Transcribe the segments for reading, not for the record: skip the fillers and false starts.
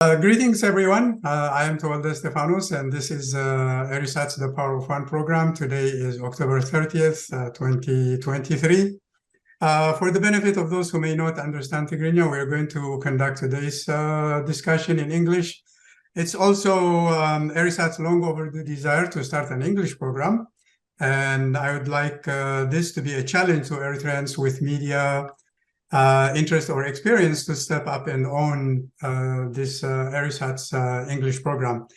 Greetings, everyone. I am Tewolde Stefanos, and this is Erisat's The Power of One program. Today is October 30th, 2023. For the benefit of those who may not understand Tigrinya, we are going to conduct today's discussion in English. It's also Erisat's long overdue desire to start an English program, and I would like this to be a challenge to Eritreans with media interest or experience to step up and own this Erisat's English program.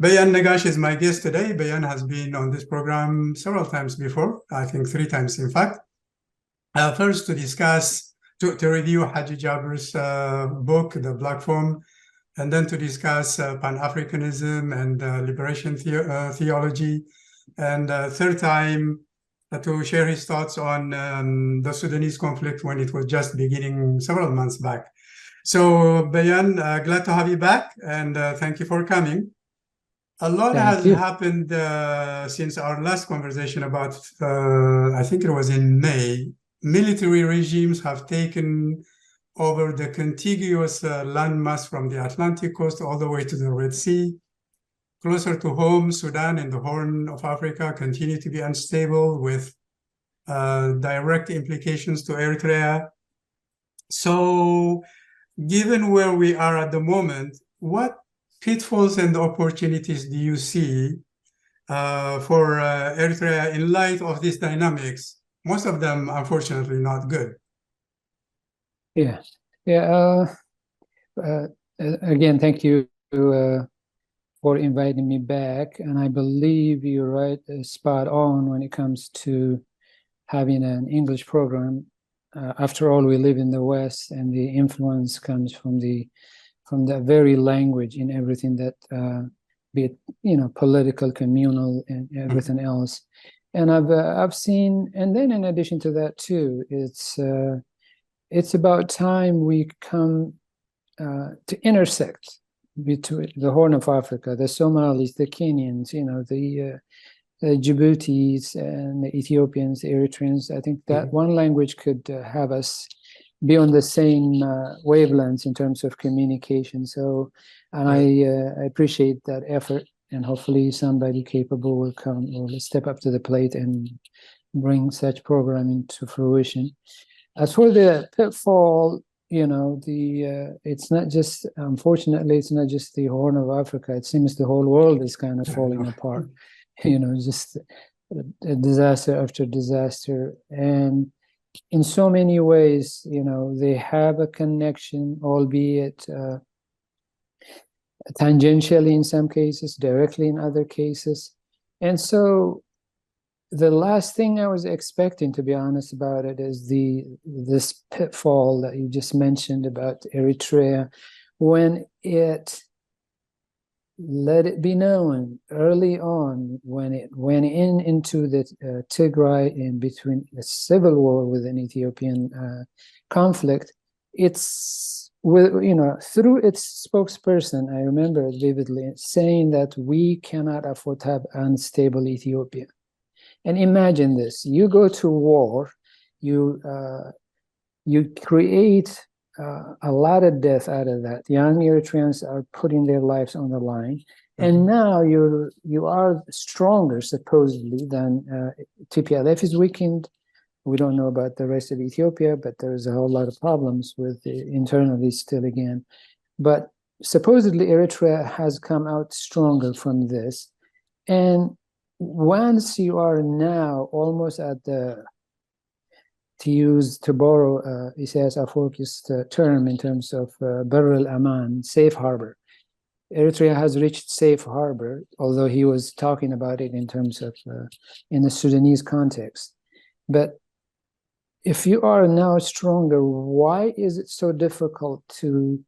Beyan Negash is my guest today. Beyan has been on this program several times before, I think 3 times in fact. First to discuss, to review Haji Jaber's book, The Black Phone, and then to discuss Pan-Africanism and liberation theology. And third time, to share his thoughts on the Sudanese conflict when it was just beginning several months back. So, Beyan, glad to have you back, and thank you for coming. A lot has happened since our last conversation about, I think it was in May. Military regimes have taken over the contiguous landmass from the Atlantic coast all the way to the Red Sea. Closer to home, Sudan and the Horn of Africa continue to be unstable with direct implications to Eritrea. So, given where we are at the moment, what pitfalls and opportunities do you see for Eritrea in light of these dynamics? Most of them, unfortunately, not good. Yeah. Again, thank you for inviting me back, and I believe you're right, spot on when it comes to having an English program. After all, we live in the West, and the influence comes from the very language in everything that, be it political, communal, and everything else. And I've seen, and then in addition to that too, it's about time we come to intersect between the Horn of Africa, the Somalis, the Kenyans, the Djiboutis and the Ethiopians, the Eritreans. I think that one language could have us be on the same wavelengths in terms of communication. So, and I appreciate that effort, and hopefully somebody capable will come or step up to the plate and bring such programming to fruition. As for the pitfall, it's not just, unfortunately, it's not just the Horn of Africa. It seems the whole world is kind of falling apart, just a disaster after disaster. And in so many ways, they have a connection, albeit tangentially in some cases, directly in other cases. And so the last thing I was expecting, to be honest about it, is this pitfall that you just mentioned about Eritrea, when it let it be known early on, when it went into the Tigray in between the civil war with an Ethiopian conflict, it's through its spokesperson, I remember it vividly, saying that we cannot afford to have unstable Ethiopia. And imagine this: you go to war, you create a lot of death out of that. Young Eritreans are putting their lives on the line, and now you are stronger supposedly than TPLF is weakened. We don't know about the rest of Ethiopia, but there's a whole lot of problems with internally still again. But supposedly Eritrea has come out stronger from this, and once you are now almost at the, to borrow Isaias Afwerki's term in terms of Bar al-Aman, safe harbor. Eritrea has reached safe harbor, although he was talking about it in terms of in the Sudanese context. But if you are now stronger, why is it so difficult to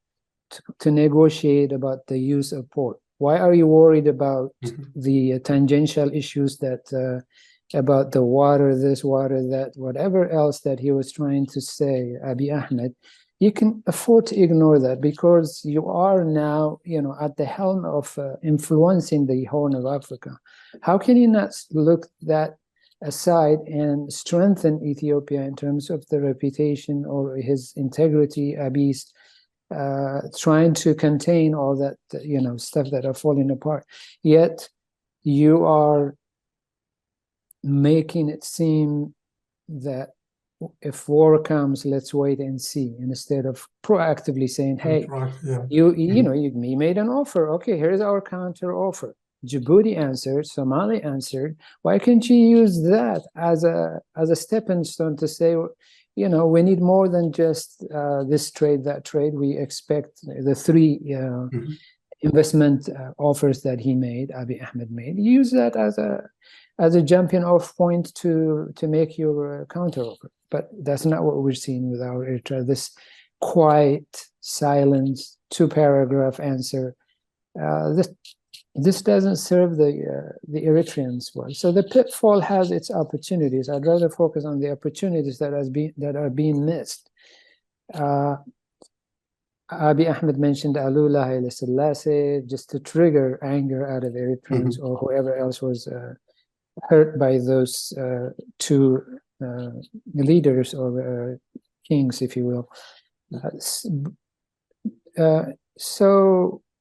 negotiate about the use of port? Why are you worried about the tangential issues that about the water, this, water, that, whatever else that he was trying to say, Abiy Ahmed? You can afford to ignore that because you are now, at the helm of influencing the Horn of Africa. How can you not look that aside and strengthen Ethiopia in terms of the reputation or his integrity, Abiy's trying to contain all that, stuff that are falling apart. Yet you are making it seem that if war comes, let's wait and see, instead of proactively saying, hey, you made an offer. Okay, here's our counter offer. Djibouti answered, Somali answered. Why can't you use that as a stepping stone to say, we need more than just this trade, that trade. We expect the three investment offers that Abiy Ahmed made. Use that as a jumping off point to make your counter offer. But that's not what we're seeing with our Eritrea. This quiet, silence, 2-paragraph answer. This doesn't serve the Eritreans well. So the pitfall has its opportunities. I'd rather focus on the opportunities that are being missed. Abiy Ahmed mentioned Alula Haile Selassie just to trigger anger out of Eritreans or whoever else was hurt by those two leaders or kings, if you will.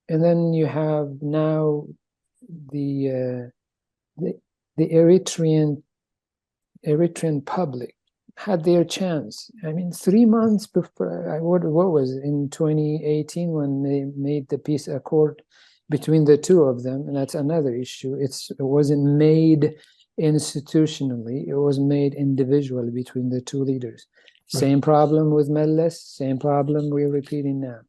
And then you have now the Eritrean public had their chance. I mean, 3 months before, what was it, in 2018 when they made the peace accord between the two of them, and that's another issue. It wasn't made institutionally, it was made individually between the two leaders. Same problem with Meles, same problem we're repeating now.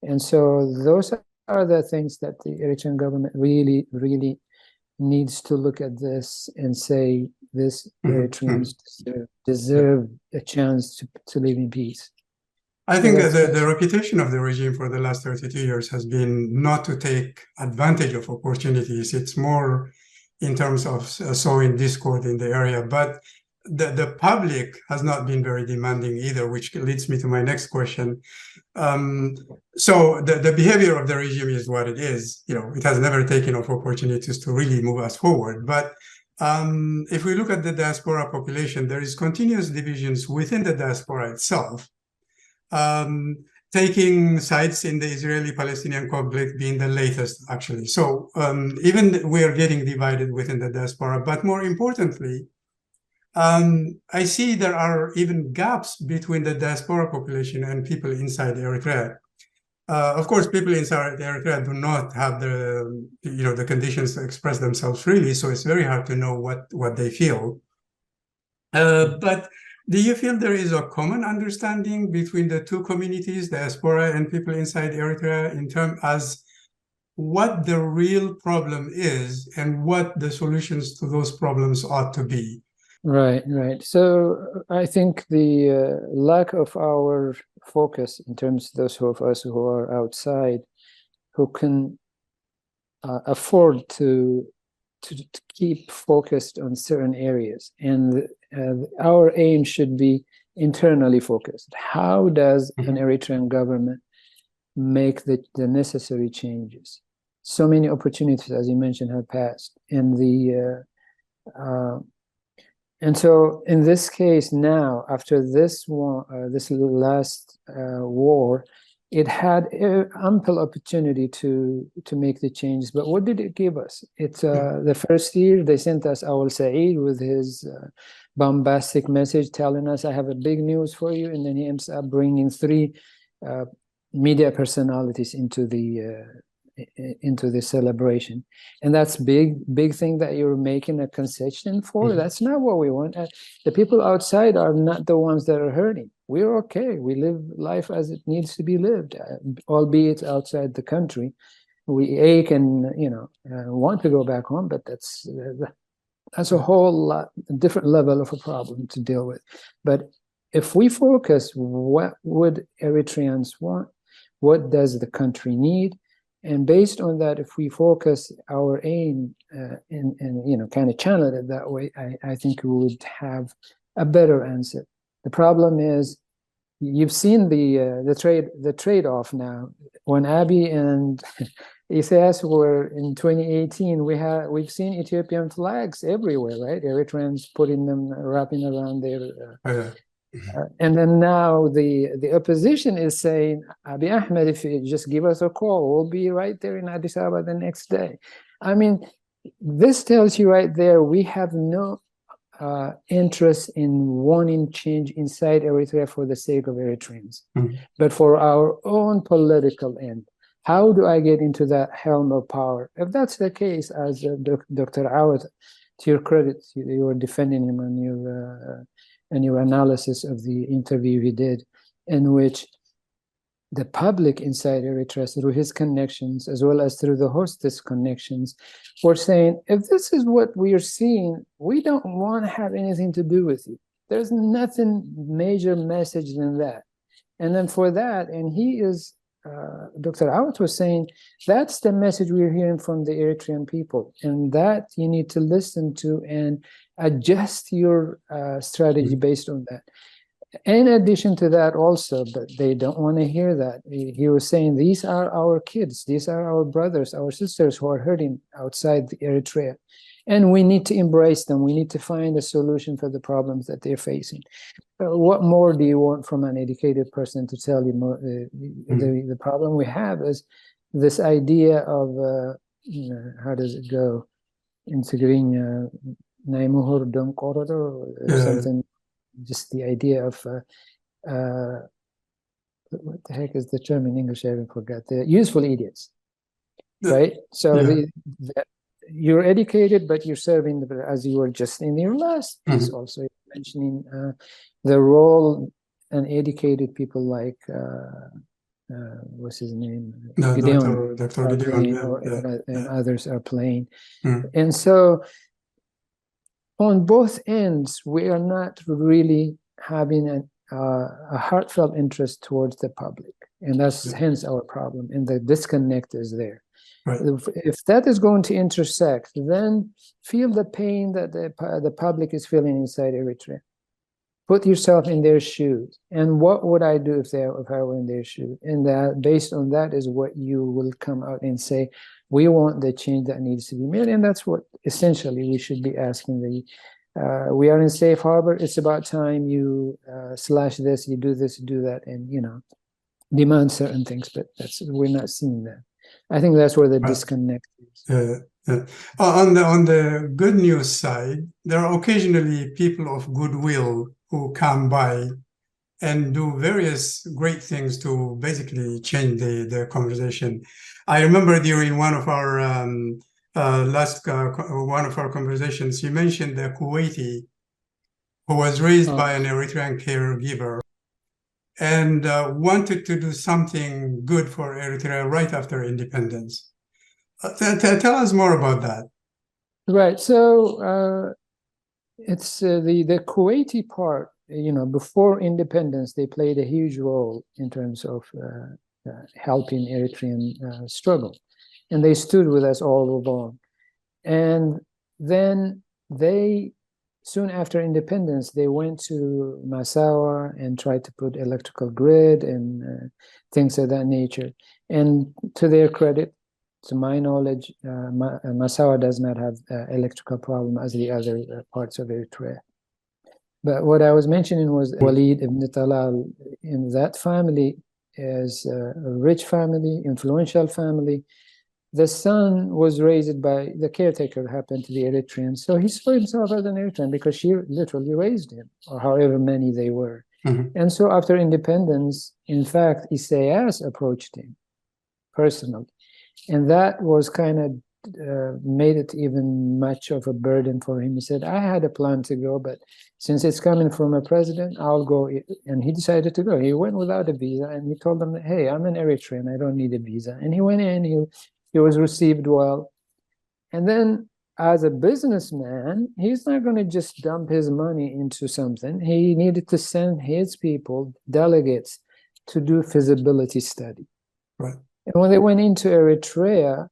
And so those are the things that the Eritrean government really, really needs to look at this and say, this Eritreans deserve a chance to live in peace. I think the reputation of the regime for the last 32 years has been not to take advantage of opportunities. It's more in terms of sowing discord in the area. But the public has not been very demanding either, which leads me to my next question. So the behavior of the regime is what it is. It has never taken off opportunities to really move us forward. But if we look at the diaspora population, there is continuous divisions within the diaspora itself, taking sides in the Israeli-Palestinian conflict being the latest, actually. So even we are getting divided within the diaspora, but more importantly, I see there are even gaps between the diaspora population and people inside Eritrea. Of course, people inside Eritrea do not have the conditions to express themselves freely, so it's very hard to know what they feel. But do you feel there is a common understanding between the two communities, diaspora and people inside Eritrea, in terms as what the real problem is and what the solutions to those problems ought to be? Right. So I think the lack of our focus in terms of those of us who are outside, who can afford to keep focused on certain areas, and our aim should be internally focused. How does an Eritrean government make the necessary changes? So many opportunities, as you mentioned, have passed, and so in this case now, after this last war, it had ample opportunity to make the changes. But what did it give us? It's the first year they sent us Awal Saeed with his bombastic message telling us, I have a big news for you. And then he ends up bringing 3 media personalities into the celebration, and that's big thing that you're making a concession for. That's not what we want. The people outside are not the ones that are hurting. We're okay. We live life as it needs to be lived, albeit outside the country. We ache and want to go back home, but that's a whole different level of a problem to deal with. But if we focus, what would Eritreans want? What does the country need? And based on that, if we focus our aim and kind of channel it that way, I think we would have a better answer. The problem is, you've seen the trade-off now. When Abiy and Isaias were in 2018, we've seen Ethiopian flags everywhere, right? Eritreans putting them, wrapping around their And then now the opposition is saying, Abiy Ahmed, if you just give us a call, we'll be right there in Addis Ababa the next day. I mean, this tells you right there, we have no interest in wanting change inside Eritrea for the sake of Eritreans, but for our own political end. How do I get into that helm of power? If that's the case, as Dr. Awad, to your credit, you were defending him on your analysis of the interview he did, in which the public inside Eritrea, through his connections, as well as through the hostess connections, were saying, if this is what we are seeing, we don't want to have anything to do with you. There's nothing major message than that. And then for that, and he is, Dr. Awad was saying, that's the message we're hearing from the Eritrean people. And that you need to listen to and adjust your strategy based on that. In addition to that also, but they don't want to hear that. He was saying, these are our kids, these are our brothers, our sisters who are hurting outside the Eritrea. And we need to embrace them. We need to find a solution for the problems that they're facing. What more do you want from an educated person to tell you? More, the problem we have is this idea of, how does it go? Integrating Naimuhur Dom Corridor or something. Just the idea of what the heck is the term in English? I haven't forgot. The useful idiots, right? So you're educated, but you're serving, as you were just in your last piece also mentioning the role uneducated people like what's his name? Gideon, Dr. Gideon, and others are playing. And so on both ends, we are not really having a heartfelt interest towards the public. And that's hence our problem. And the disconnect is there. Right. If that is going to intersect, then feel the pain that the public is feeling inside Eritrea. Put yourself in their shoes. And what would I do if I were in their shoes? And that, based on that is what you will come out and say, we want the change that needs to be made. And that's what essentially we should be asking. We are in safe harbor. It's about time you slash this, you do this, you do that, and, demand certain things. But we're not seeing that. I think that's where the disconnect is. On the good news side, there are occasionally people of goodwill who come by and do various great things to basically change the conversation. I remember during one of our one of our conversations, you mentioned the Kuwaiti who was raised by an Eritrean caregiver and wanted to do something good for Eritrea right after independence. Tell us more about that. Right. So it's the Kuwaiti part. Before independence, they played a huge role in terms of helping Eritrean struggle, and they stood with us all along. And then soon after independence, they went to Massawa and tried to put electrical grid and things of that nature. And to their credit, to my knowledge, Massawa does not have electrical problem as the other parts of Eritrea. But what I was mentioning was Walid ibn Talal. In that family is a rich family, influential family. The son was raised by the caretaker, happened to be Eritrean. So he saw himself as an Eritrean because she literally raised him, or however many they were. And so after independence, in fact, Isaias approached him personally. And that was kind of made it even much of a burden for him. He said, I had a plan to go, but since it's coming from a president, I'll go. And he decided to go. He went without a visa, and he told them, hey, I'm an Eritrean, I don't need a visa. And he went in, he was received well. And then as a businessman, he's not going to just dump his money into something. He needed to send his people, delegates, to do feasibility study. Right. And when they went into Eritrea,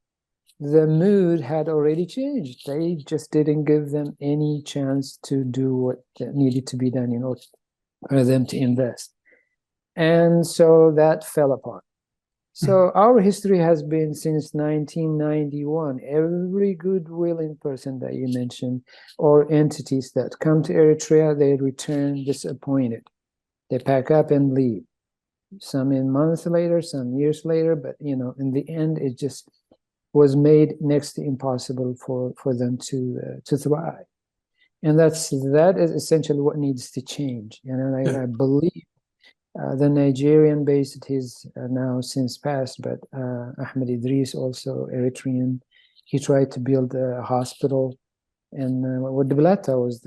the mood had already changed. They just didn't give them any chance to do what needed to be done in order for them to invest. And so that fell apart. So our history has been since 1991. Every goodwilling person that you mentioned, or entities that come to Eritrea, they return disappointed. They pack up and leave. Some in months later, some years later, but in the end, it just was made next to impossible for them to thrive. And that is essentially what needs to change. And I believe the Nigerian base, it is now since passed, but Ahmed Idris, also Eritrean, he tried to build a hospital. And Wodblata was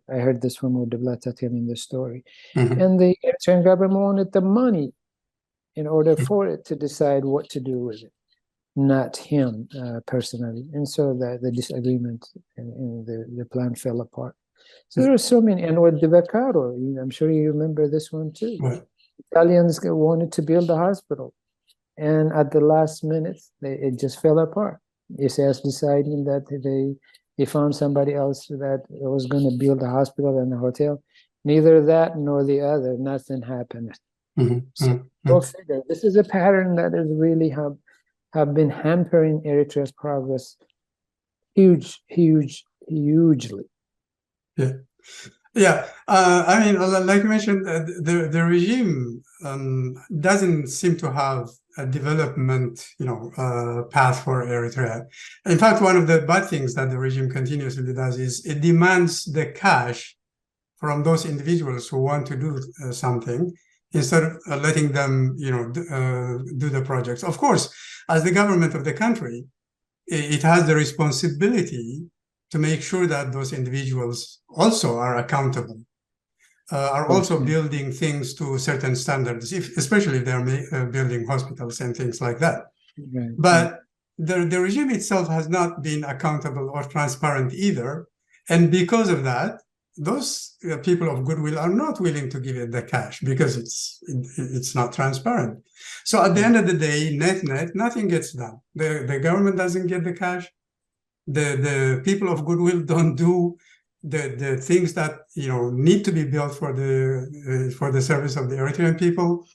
I heard this from Wodblata telling the story. Mhm. And the Eritrean government wanted the money in order for it to decide what to do with it, not him personally. And so the disagreement and the plan fell apart. So there were so many, and with the Vaccaro, I'm sure you remember this one too. What? Italians wanted to build a hospital, and at the last minute, it just fell apart. ISAS deciding that they found somebody else that was going to build a hospital and a hotel. Neither that nor the other, nothing happened. Mm-hmm. So go figure. This is a pattern that is really have been hampering Eritrea's progress hugely. Yeah. I mean, like you mentioned, the regime doesn't seem to have a development, path for Eritrea. In fact, one of the bad things that the regime continuously does is it demands the cash from those individuals who want to do something instead of letting them, do the projects. Of course, as the government of the country, it has the responsibility to make sure that those individuals also are accountable, are also building things to certain standards, especially if they're building hospitals and things like that. Right. But the regime itself has not been accountable or transparent either. And because of that, those people of goodwill are not willing to give it the cash because it's not transparent. So at the end of the day, net, nothing gets done. The government doesn't get the cash. The people of goodwill don't do the things that need to be built for the service of the Eritrean people.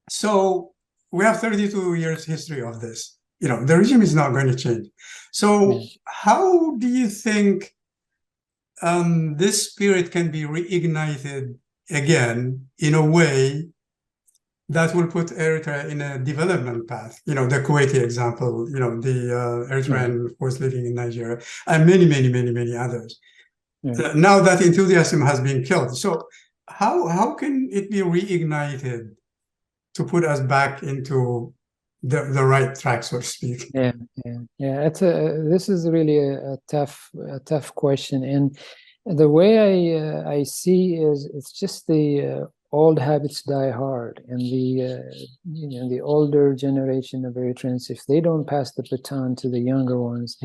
So we have 32 years history of this. The regime is not going to change. So how do you think this spirit can be reignited again in a way that will put Eritrea in a development path? The Kuwaiti example, the Eritrean who was living in Nigeria, and many others. Yeah. Now that enthusiasm has been killed. So how can it be reignited to put us back into the right track, so to speak? Yeah. This is really a tough question, and the way I see is it's just the old habits die hard, and the older generation of Eritreans, if they don't pass the baton to the younger ones,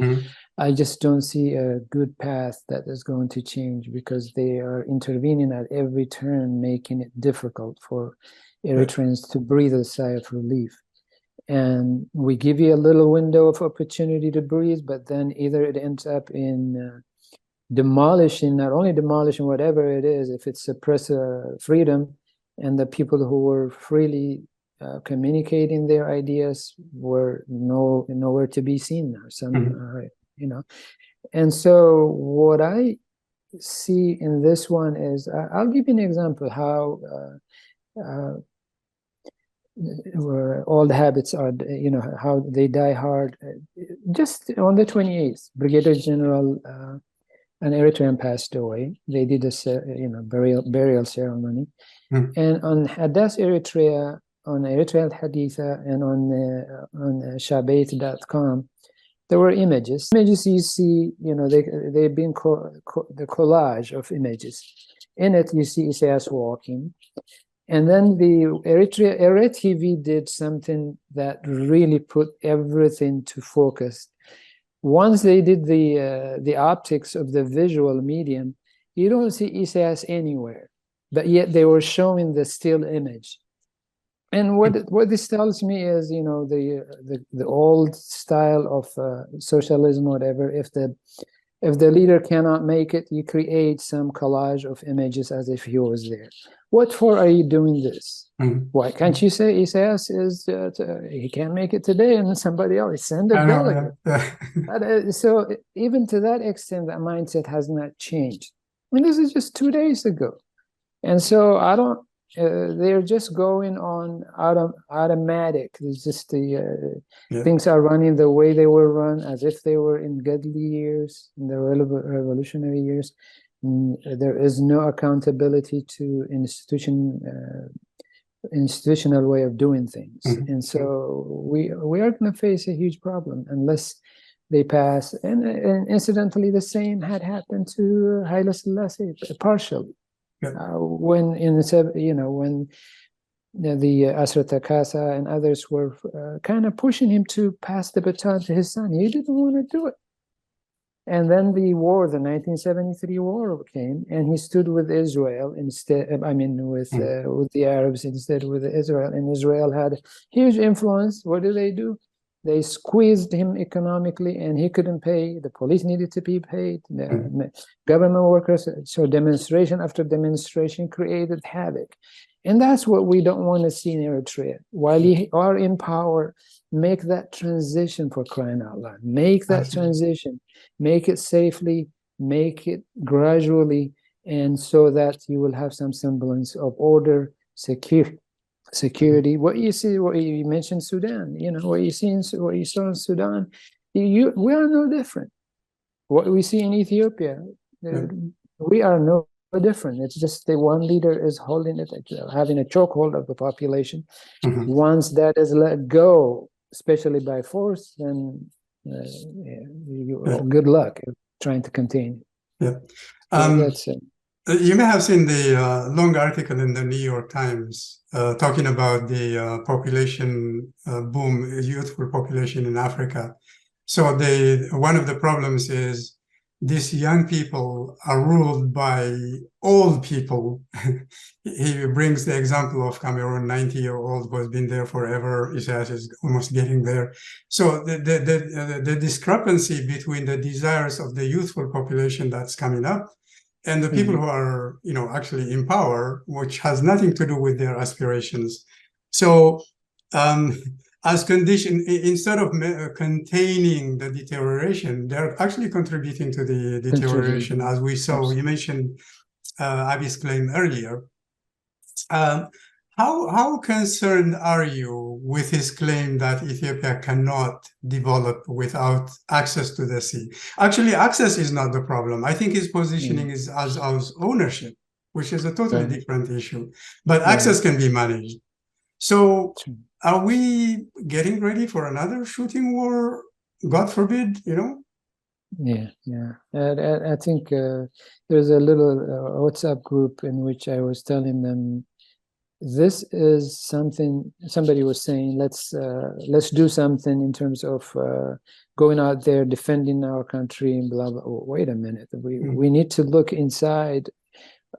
I just don't see a good path that is going to change, because they are intervening at every turn, making it difficult for Eritreans to breathe a sigh of relief. And we give you a little window of opportunity to breathe, but then either it ends up in not only demolishing whatever it is, if it's suppress freedom, and the people who were freely communicating their ideas were nowhere to be seen now. And so what I see in this one is, I'll give you an example how where old habits are, how they die hard. Just on the 28th, Brigadier General, an Eritrean, passed away. They did a burial ceremony, and on Hadas Eritrea, on Eritrea Haditha, and on Shabayt.com, there were images. Images you see, they've been the collage of images. In it, you see Isaias walking. And then the Eritrea TV did something that really put everything to focus. Once they did the optics of the visual medium, you don't see Isaias anywhere, but yet they were showing the still image. And what this tells me is, the old style of socialism, whatever. If the leader cannot make it, you create some collage of images as if he was there. What for are you doing this? Why can't you say Isaias he can't make it today, and somebody else send a delegate? So even to that extent, that mindset has not changed. I mean, this is just 2 days ago. And so I don't, they're just going on automatic. It's just the things are running the way they were run, as if they were in godly years, in the revolutionary years. There is no accountability to institutional way of doing things. And so we are going to face a huge problem unless they pass. And incidentally, the same had happened to Haile Selassie partially. When when the Asrata Casa and others were kind of pushing him to pass the baton to his son, he didn't want to do it. And then the war, the 1973 war came, and he stood with Israel instead. I mean, with the Arabs instead with Israel. And Israel had huge influence. What do? They squeezed him economically, and he couldn't pay. The police needed to be paid. The government workers. So demonstration after demonstration created havoc. And that's what we don't want to see in Eritrea. While you are in power, make that transition, for crying out loud. Make that transition. Make it safely, make it gradually, and so that you will have some semblance of order, security. What you see, what you mentioned, Sudan. What you saw in Sudan. We are no different. What we see in Ethiopia, we are no different. It's just the one leader is holding it, having a chokehold of the population. Once that is let go, especially by force, then good luck trying to contain it. That's it. You may have seen the long article in the New York Times talking about the population boom, youthful population in Africa. So one of the problems is these young people are ruled by old people. He brings the example of Cameroon, 90-year-old who has been there forever. Isaias is almost getting there. So the discrepancy between the desires of the youthful population that's coming up and the people who are, actually in power, which has nothing to do with their aspirations. So as condition, instead of containing the deterioration, they're actually contributing to the deterioration, as we saw. You mentioned Abi's claim earlier. How concerned are you with his claim that Ethiopia cannot develop without access to the sea? Actually, access is not the problem. I think his positioning is as ownership, which is a totally different issue. But access can be managed. So are we getting ready for another shooting war? God forbid, Yeah. I think there's a little WhatsApp group in which I was telling them, this is something somebody was saying, let's do something in terms of going out there, defending our country and blah, blah. Oh, wait a minute. We need to look inside.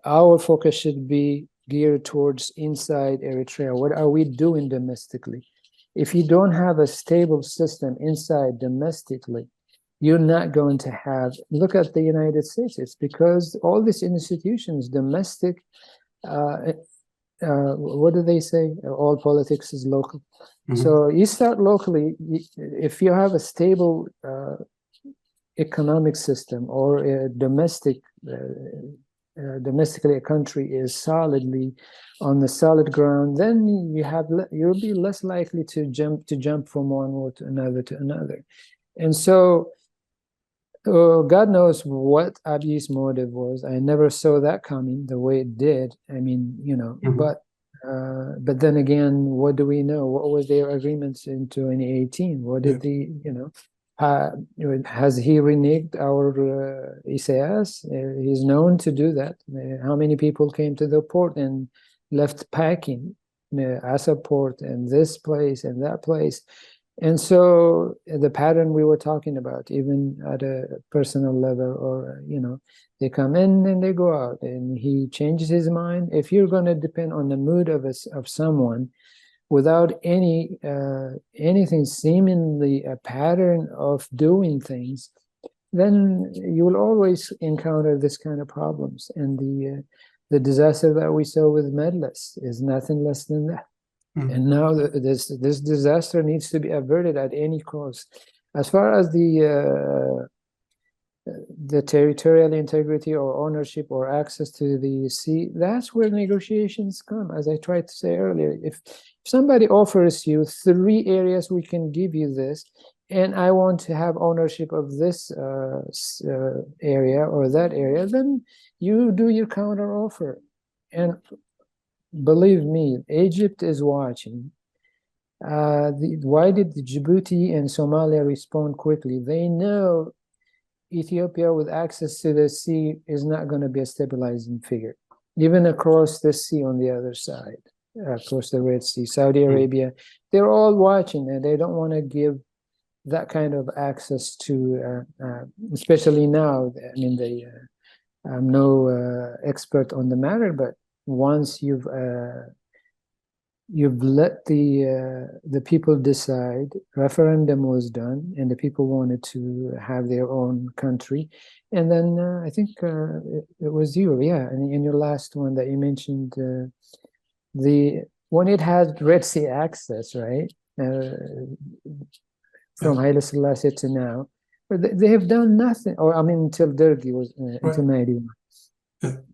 Our focus should be geared towards inside Eritrea. What are we doing domestically? If you don't have a stable system inside domestically, you're not going to have, look at the United States. It's because all these institutions, domestic, what do they say? All politics is local. So you start locally. If you have a stable economic system, or a domestically a country is solidly on the solid ground, then you'll be less likely to jump from one war to another. And so God knows what Abi's motive was. I never saw that coming the way it did. I mean, but then again, what do we know? What was their agreements in 2018? What did has he reneged our Isaias? He's known to do that. How many people came to the port and left packing Asa port and this place and that place? And so the pattern we were talking about, even at a personal level, or, they come in and they go out, and he changes his mind. If you're going to depend on the mood of someone without anything seemingly a pattern of doing things, then you will always encounter this kind of problems. And the disaster that we saw with Medless is nothing less than that. And now this disaster needs to be averted at any cost. As far as the the territorial integrity or ownership or access to the sea, that's where negotiations come. As I tried to say earlier, if somebody offers you 3 areas, we can give you this, and I want to have ownership of this area or that area, then you do your counter offer. And believe me, Egypt is watching. Why did Djibouti and Somalia respond quickly? They know Ethiopia with access to the sea is not going to be a stabilizing figure, even across the sea on the other side, across the Red Sea, Saudi Arabia. They're all watching, and they don't want to give that kind of access to, especially now. I mean, I'm no expert on the matter, but once you've let the people decide, referendum was done, and the people wanted to have their own country. And then I think it was you, yeah, in your last one that you mentioned, when it had Red Sea access, right, from Haile Selassie to now, but they have done nothing, or I mean, until Dergi was, until 91.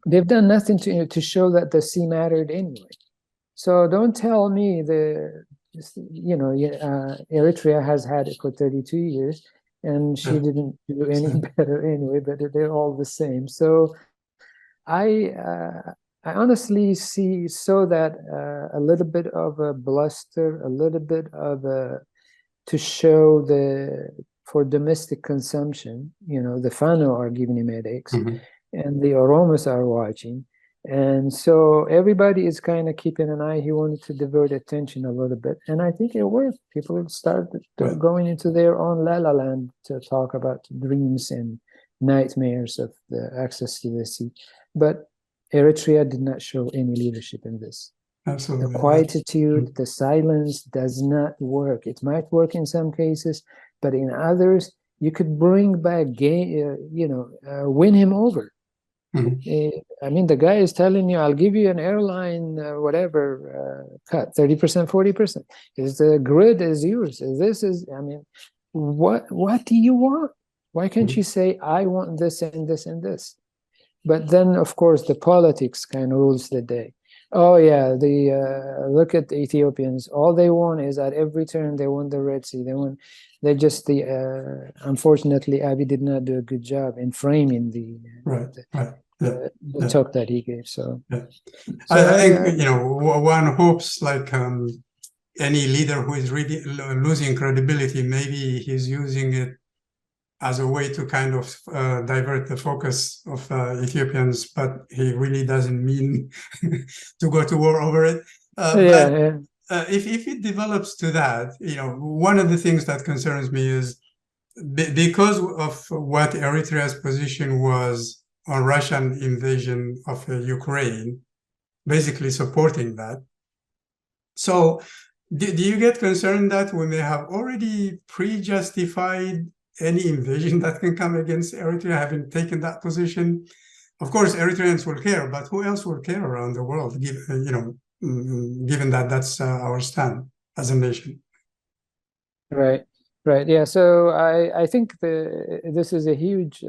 They've done nothing to show that the sea mattered anyway. So don't tell me Eritrea has had it for 32 years and she didn't do any better anyway, but they're all the same. So I honestly saw that a little bit of a bluster, a little bit of to show for domestic consumption, the Fano are giving him headaches, and the Oromos are watching. And so everybody is kind of keeping an eye. He wanted to divert attention a little bit. And I think it worked. People started going into their own la la land to talk about dreams and nightmares of the access to the sea. But Eritrea did not show any leadership in this. Absolutely. The quietude, the silence does not work. It might work in some cases, but in others, you could bring back, win him over. I mean, the guy is telling you, I'll give you an airline, cut 30%, 40%. The grid is yours. This is, I mean, what do you want? Why can't you say, I want this and this and this? But then, of course, the politics kind of rules the day. Oh yeah, look at the Ethiopians. All they want is at every turn they want the Red Sea. Unfortunately, Abiy did not do a good job in framing the talk that he gave. So I think one hopes like any leader who is really losing credibility, maybe he's using it as a way to kind of divert the focus of Ethiopians, but he really doesn't mean to go to war over it. If it develops to that, one of the things that concerns me is because of what Eritrea's position was on Russian invasion of Ukraine, basically supporting that. So do you get concerned that we may have already pre-justified any invasion that can come against Eritrea, having taken that position? Of course, Eritreans will care, but who else will care around the world, given that that's our stand as a nation? Right. Yeah. So I think this is a huge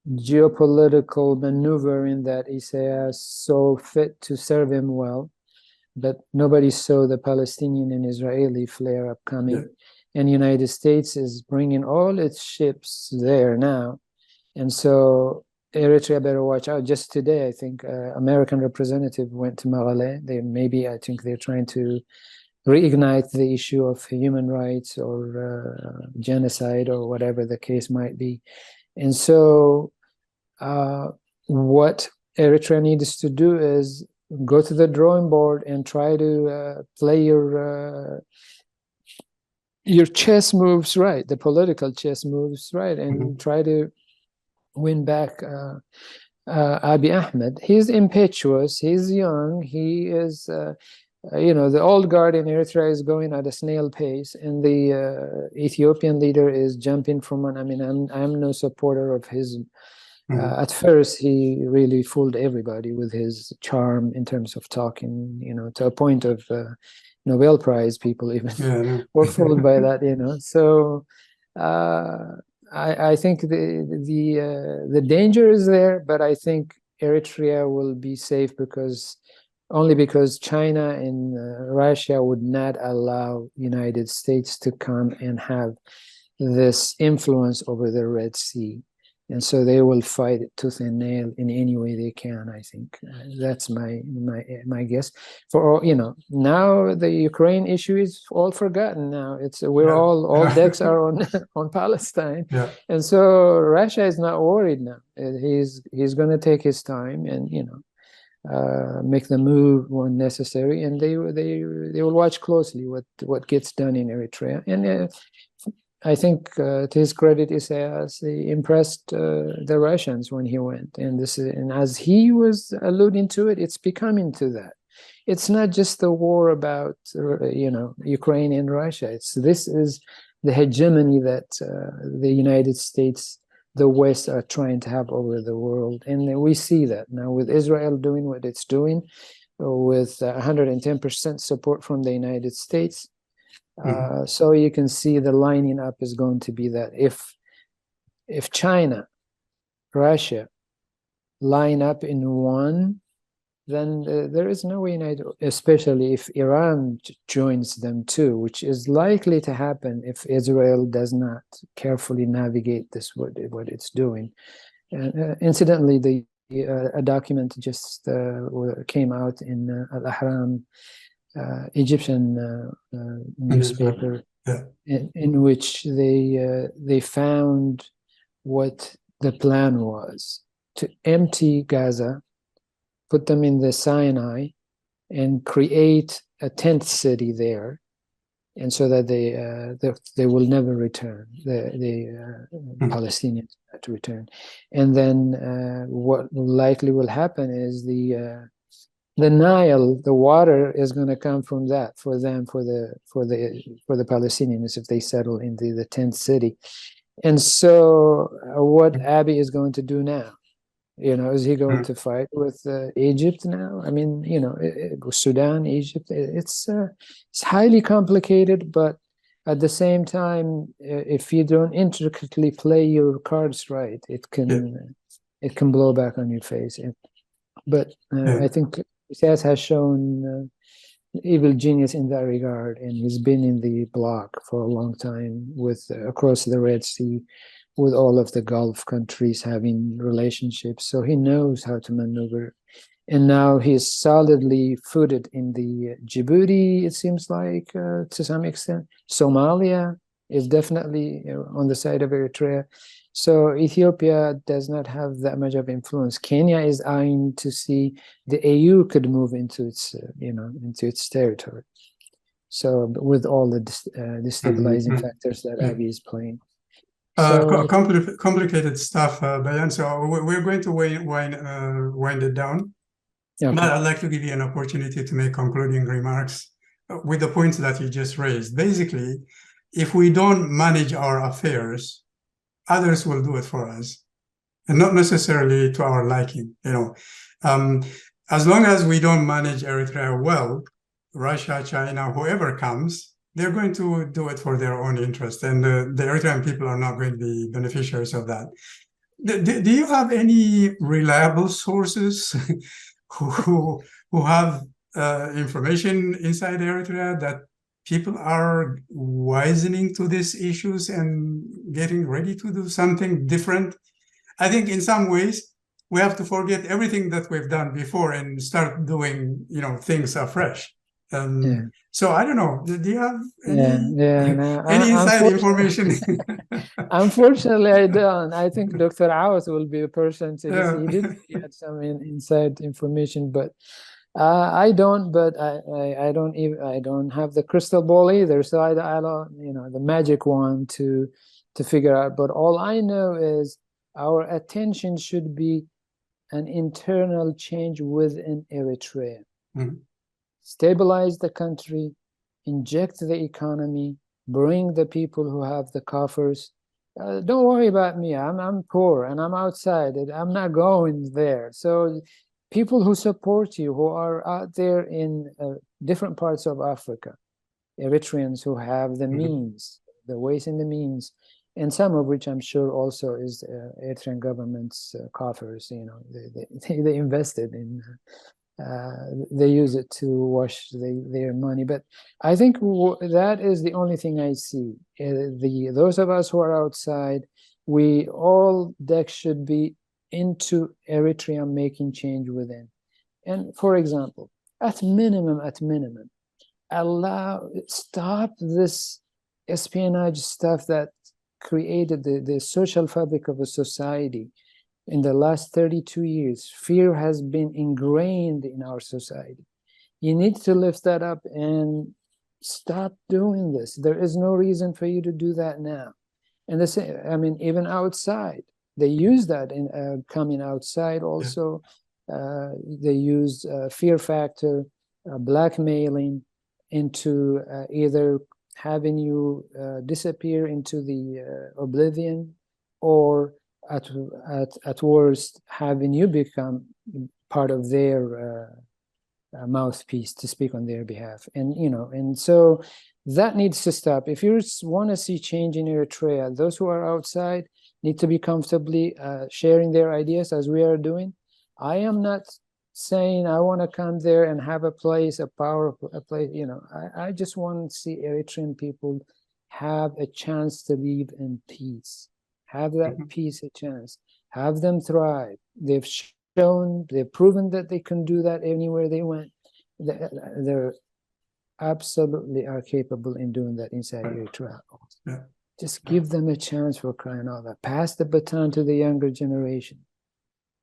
geopolitical maneuver in that Isaias saw fit to serve him well, but nobody saw the Palestinian and Israeli flare-up coming. Yeah. And the United States is bringing all its ships there now. And so Eritrea better watch out. Just today, I think, American representative went to maëkላይ. I think they're trying to reignite the issue of human rights or genocide or whatever the case might be. And so what Eritrea needs to do is go to the drawing board and try to play your chess moves right, the political chess moves right, and try to win back Abiy Ahmed. He's impetuous, he's young, he is, the old guard in Eritrea is going at a snail pace, and the Ethiopian leader is jumping from one. I mean, I'm no supporter of his. At first, he really fooled everybody with his charm in terms of talking, to a point of Nobel Prize people even were fooled by that, So I think the danger is there, but I think Eritrea will be safe only because China and Russia would not allow United States to come and have this influence over the Red Sea. And so they will fight it tooth and nail in any way they can, I think. That's my guess. For all, now the Ukraine issue is all forgotten now. We're all decks are on Palestine. Yeah. And so Russia is not worried now. He's going to take his time and, make the move when necessary, and they will watch closely what gets done in Eritrea. And I think to his credit, Isaias, he impressed the Russians when he went, and as he was alluding to it, it's becoming to that. It's not just the war about Ukraine and Russia. This is the hegemony that the United States, the West, are trying to have over the world, and we see that now with Israel doing what it's doing, with 110% support from the United States. So you can see the lining up is going to be that if China, Russia line up in one, then there is no way, especially if Iran joins them too, which is likely to happen if Israel does not carefully navigate what it's doing. And incidentally, a document just came out in Al-Ahram, Egyptian newspaper, in which they found what the plan was: to empty Gaza, put them in the Sinai, and create a tent city there, and so that they will never return. The Palestinians not to return, and then what likely will happen is the Nile, the water is going to come from that for them, for the Palestinians, if they settle in the tent city. And so what Abiy is going to do now, is he going to fight with Egypt now? I mean, Sudan, Egypt, it's highly complicated, but at the same time, if you don't intricately play your cards right, it can blow back on your face. But I think Isaias has shown evil genius in that regard, and he's been in the bloc for a long time across the Red Sea, with all of the Gulf countries having relationships. So he knows how to maneuver. And now he's solidly footed in the Djibouti, it seems like, to some extent. Somalia is definitely on the side of Eritrea. So Ethiopia does not have that much of influence. Kenya is eyeing to see the AU could move into its territory. So with all the destabilizing factors that Abiy is playing. Complicated stuff, Beyan. So we're going to wind it down. Okay. But I'd like to give you an opportunity to make concluding remarks with the points that you just raised. Basically, if we don't manage our affairs, others will do it for us, and not necessarily to our liking. As long as we don't manage Eritrea well, Russia, China, whoever comes, they're going to do it for their own interest, and the Eritrean people are not going to be beneficiaries of that. Do you have any reliable sources who have information inside Eritrea that people are wisening to these issues and getting ready to do something different? I think in some ways we have to forget everything that we've done before and start doing, things afresh. So I don't know. Do you have any inside information? Unfortunately, I don't. I think Dr. Awad will be a person to this. He had some inside information, but I don't. But I don't have the crystal ball either. So I don't, the magic wand to figure out. But all I know is our attention should be an internal change within Eritrea. Stabilize the country, inject the economy, bring the people who have the coffers. Don't worry about me. I'm poor and I'm outside. I'm not going there. So people who support you, who are out there in different parts of Africa, Eritreans who have the means, the ways and the means, and some of which I'm sure also is Eritrean government's coffers. They invested in. They use it to wash their money, but I think that is the only thing I see. Those of us who are outside, all decks should be into Eritrea making change within. And for example, at minimum, stop this espionage stuff that created the social fabric of a society. In the last 32 years, fear has been ingrained in our society. You need to lift that up and stop doing this. There is no reason for you to do that now. And even outside, they use that in coming outside also. They use fear factor, blackmailing into either having you disappear into the oblivion, or at worst having you become part of their mouthpiece to speak on their behalf. And so that needs to stop. If you want to see change in Eritrea, those who are outside need to be comfortably sharing their ideas as we are doing. I am not saying I want to come there and have a place, a place. I just want to see Eritrean people have a chance to live in peace. Have that peace a chance. Have them thrive. They've proven that they can do that anywhere they went. They're absolutely are capable in doing that inside Eritrea. Just give them a chance, for crying out loud. Pass the baton to the younger generation.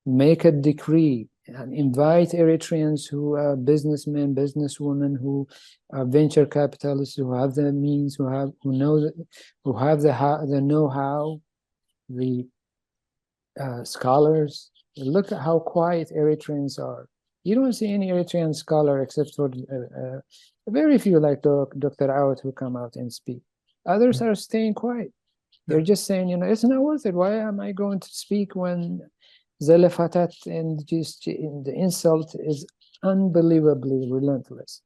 Make a decree and invite Eritreans who are businessmen, businesswomen, who are venture capitalists, who have the means, who have the know-how, the scholars. Look at how quiet Eritreans are. You don't see any Eritrean scholar except for very few, like Dr. Awad, who come out and speak. Others are staying quiet. They're just saying, it's not worth it. Why am I going to speak when Zalafatat and just the insult is unbelievably relentless?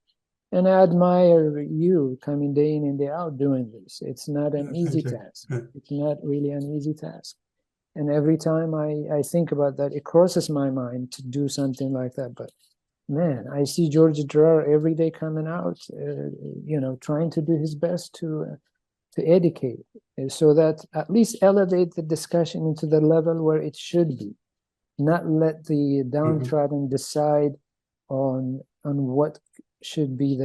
And I admire you coming day in and day out doing this. It's not an easy task. It's not really an easy task. And every time I think about that, it crosses my mind to do something like that. But man, I see George Drar every day coming out, trying to do his best to educate, so that at least elevate the discussion into the level where it should be. Not let the downtrodden decide on what should be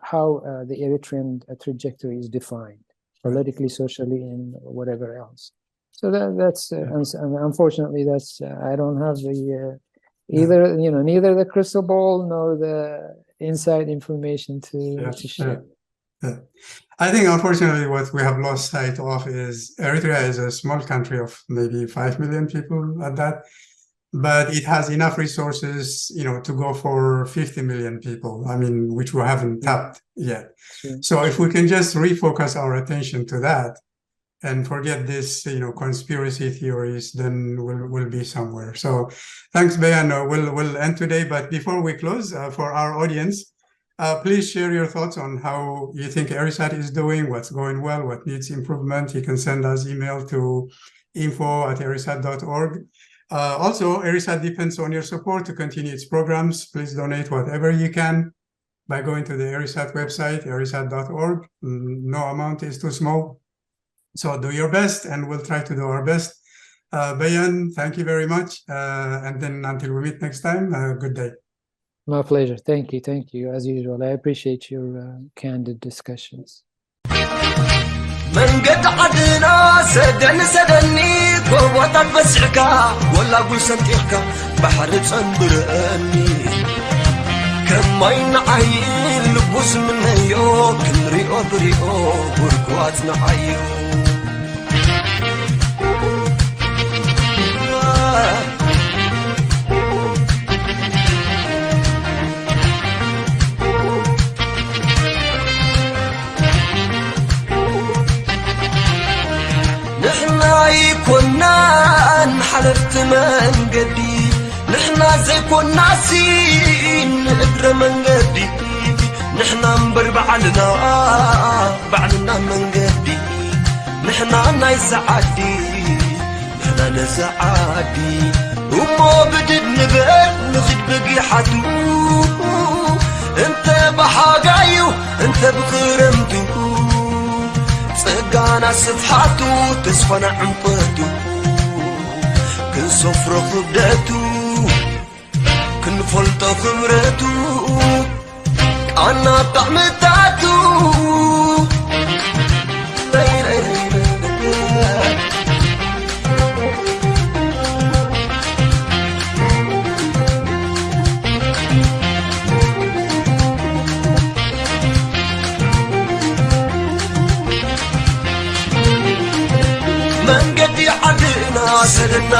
how the Eritrean trajectory is defined politically, socially, and whatever else. So that's unfortunately I don't have the neither the crystal ball nor the inside information to share. I think unfortunately what we have lost sight of is Eritrea is a small country of maybe 5 million people at that. But it has enough resources, to go for 50 million people, which we haven't tapped yet. So if we can just refocus our attention to that and forget this, conspiracy theories, then we'll be somewhere. So thanks, Beyan. We'll end today. But before we close, for our audience, please share your thoughts on how you think Erisat is doing, what's going well, what needs improvement. You can send us email to info@erisat.org. Also, Erisat depends on your support to continue its programs. Please donate whatever you can by going to the Erisat website, erisat.org. No amount is too small. So do your best, and we'll try to do our best. Beyan, thank you very much. And then until we meet next time, good day. My pleasure. Thank you. As usual, I appreciate your candid discussions. من قد عدنا سدني قوة بسعك ولا قول سنتيحك بحر تصنبرني كما ينعين لبوس من هيو كن ريو بريو ورقوات نعيو كنا نحلفت من قدي نحنا زي كنا سين نقدر من قدي نحنا نبر بعلنا من قدي نحنا نايسعدي نحنا نسعدي وما بدد نبقى نخد بقيحتو انت بحاجايو انت بخرمتو صقانا صفحاتو تسفنا عمقتو كنصفر خبدتو كنفلط خمرتو أنا طعمتاتو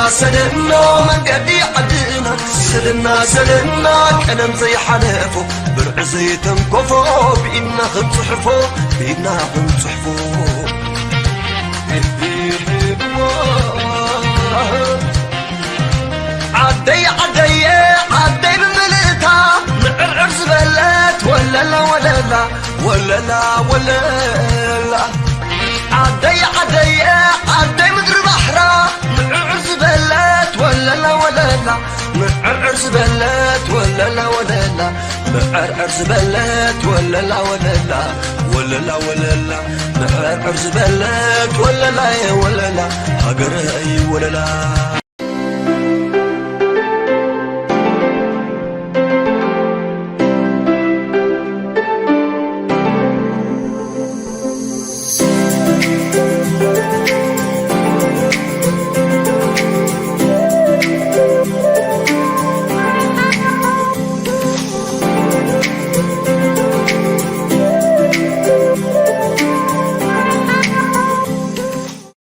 سدنا من قدي عدنا سدنا كلام زي حلفو برع زي تنكفو بإنا خنصحفو عدي بملتها معرعر زبلت ولا لا عدي مدر بحرا معرعر زبلت ولا لا معرعر زبلت ولا لا معرعر زبلت ولا لا معرعر زبلت ولا لا هاجري ولا لا